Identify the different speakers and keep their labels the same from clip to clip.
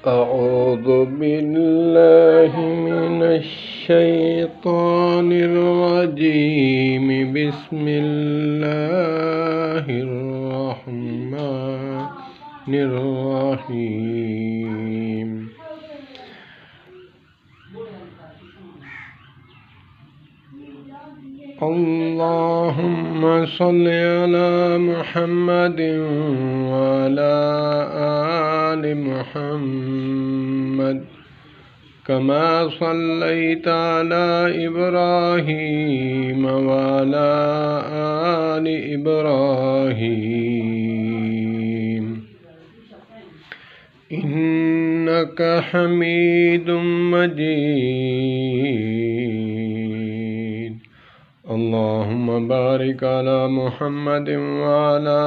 Speaker 1: أعوذ بالله من الشيطان الرجيم بسم الله الرحمن الرحيم اللهم صل على محمد وعلى آل محمد كما صليت على إبراهيم وعلى آل إبراهيم إنك حميد مجيد اللهم بارك على محمد وعلى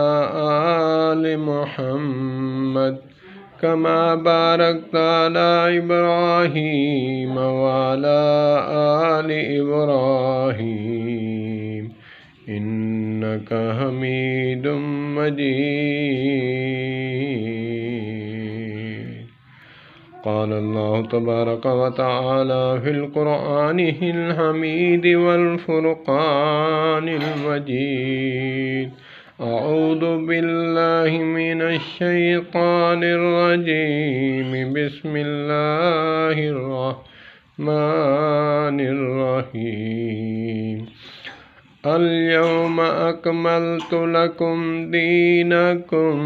Speaker 1: آل محمد كما باركت على إبراهيم وعلى آل إبراهيم إنك حميد مجيد قال الله تبارك وتعالى في القرآن الحميد والفرقان المجيد أعوذ بالله من الشيطان الرجيم بسم الله الرحمن الرحيم اليوم أكملت لكم دينكم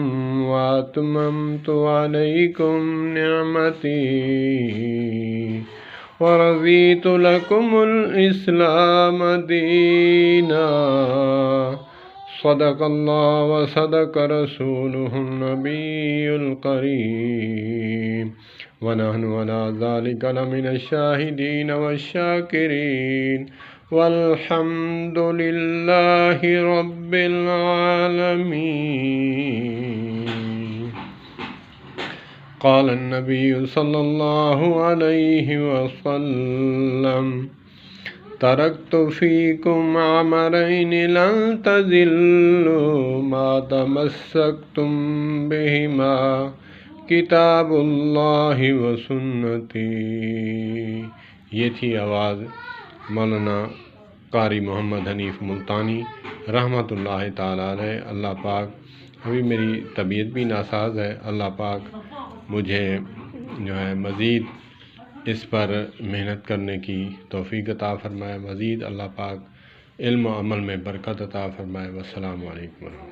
Speaker 1: وأتممت عليكم نعمتي ورضيت لكم الإسلام دينا صدق الله وصدق رسوله النبي الكريم ونحن على ذلك لمن الشاهدين والشاكرين والحمد لله رب العالمين قال النبي صلى الله عليه وسلم تركت فيكم أمرين لن تضلوا ما تمسكتم بهما کتاب اللہ و سنتی۔ یہ تھی آواز مولانا قاری محمد حنیف ملتانی رحمۃ اللہ تعالیٰ علیہ۔ اللہ پاک، ابھی میری طبیعت بھی ناساز ہے، اللہ پاک مجھے جو ہے مزید اس پر محنت کرنے کی توفیق عطا فرمائے، مزید اللہ پاک علم و عمل میں برکت عطا فرمائے۔ والسلام علیکم ورحمۃ اللہ۔